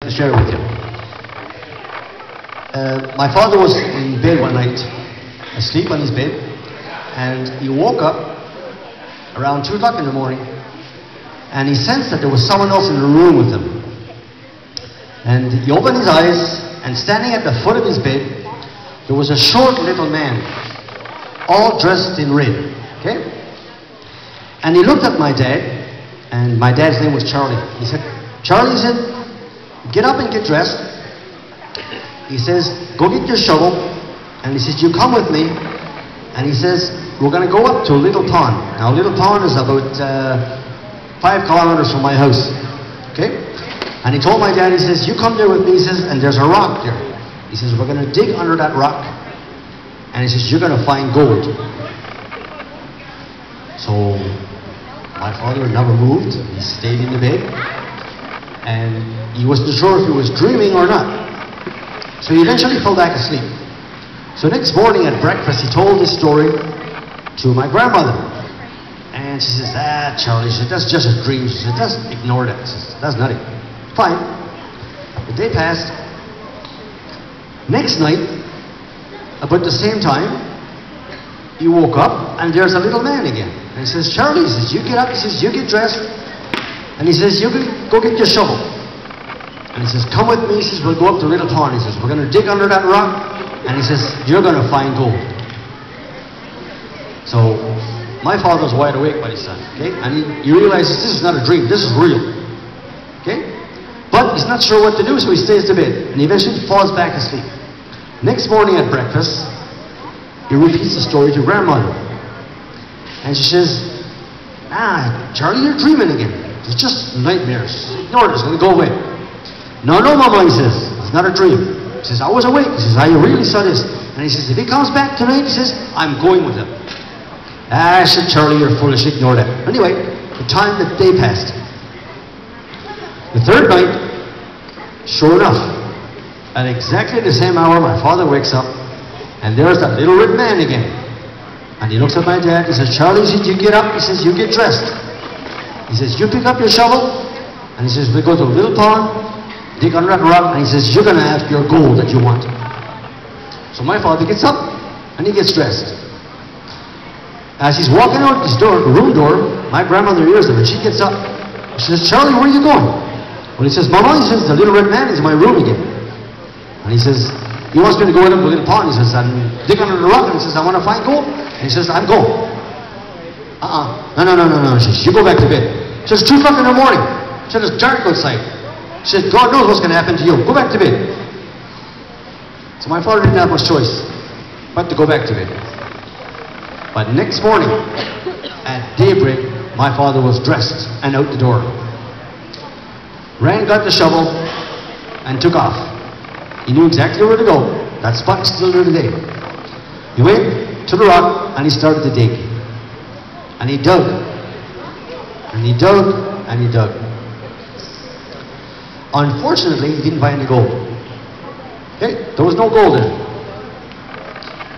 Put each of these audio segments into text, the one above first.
To share with you. My father was in bed one night, asleep on his bed, and he woke up around 2 o'clock in the morning, and he sensed that there was someone else in the room with him. And he opened his eyes, and standing at the foot of his bed, there was a short little man, all dressed in red. Okay? And he looked at my dad, and my dad's name was Charlie. He said, "Charlie," he said, "get up and get dressed." He says, "Go get your shovel." And he says, "You come with me." And he says, "We're going to go up to a little pond." Now, a little pond is about 5 kilometers from my house. Okay? And he told my dad, he says, "You come there with me," he says, "and there's a rock there." He says, "We're going to dig under that rock." And he says, "You're going to find gold." So, my father never moved. He stayed in the bed. And he wasn't sure if he was dreaming or not. So he eventually fell back asleep. So next morning at breakfast, he told this story to my grandmother. And she says, "Charlie," she said, "that's just a dream." She said, "Just ignore that." She said, "That's nothing." Fine. The day passed. Next night, about the same time, he woke up and there's a little man again. And he says, "Charlie," he says, "you get up." He says, "You get dressed." And he says, "You go get your shovel." And he says, "Come with me." He says, "We'll go up to a little pond." He says, "We're going to dig under that rock." And he says, "You're going to find gold." So, my father was wide awake by this time. Okay? And he realizes this is not a dream, this is real. Okay? But he's not sure what to do, so he stays to bed. And he eventually falls back asleep. Next morning at breakfast, he repeats the story to grandmother. And she says, "Charlie, you're dreaming again. It's just nightmares. Ignore it, it's going to go away." "No, Mama," he says, "it's not a dream." He says, "I was awake." He says, "I really saw this." And he says, "If he comes back tonight," he says, "I'm going with him." I said, "Charlie, you're foolish, ignore that." Anyway, the day passed. The third night, sure enough, at exactly the same hour, my father wakes up, and there's that little red man again. And he looks at my dad, he says, "Charlie," he says, "you get up." He says, "You get dressed." He says, "You pick up your shovel." And he says, "We go to a little pond, dig under that rock," and he says, "You're going to have your gold that you want." So my father gets up and he gets dressed. As he's walking out his room door, my grandmother hears him and she gets up. She says, "Charlie, where are you going?" Well, he says, "Mama," he says, "the little red man is in my room again." And he says, he wants me to go into a little pond. He says, "And dig under the rock." And he says, "I want to find gold." And he says, "I'm going." No. She says, "You go back to bed." She says, 2 o'clock in the morning. She says, "It's dark outside." She says, "God knows what's going to happen to you. Go back to bed." So my father didn't have much choice but to go back to bed. But next morning, at daybreak, my father was dressed and out the door. Ran, got the shovel, and took off. He knew exactly where to go. That spot is still there today. He went to the rock and he started to dig. And he dug. And he dug. And he dug. Unfortunately, he didn't find any gold. Okay? There was no gold in it.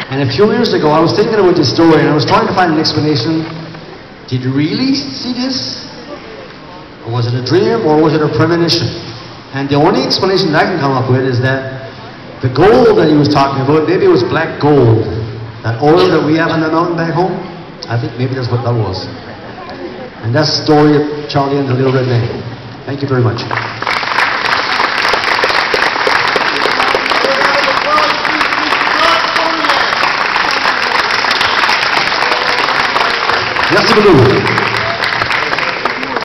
And a few years ago, I was thinking about this story and I was trying to find an explanation. Did you really see this? Or was it a dream or was it a premonition? And the only explanation that I can come up with is that the gold that he was talking about, maybe it was black gold. That oil that we have on the mountain back home. I think maybe that's what that was. And that's the story of Charlie and the Little Red Man. Thank you very much. Merci beaucoup.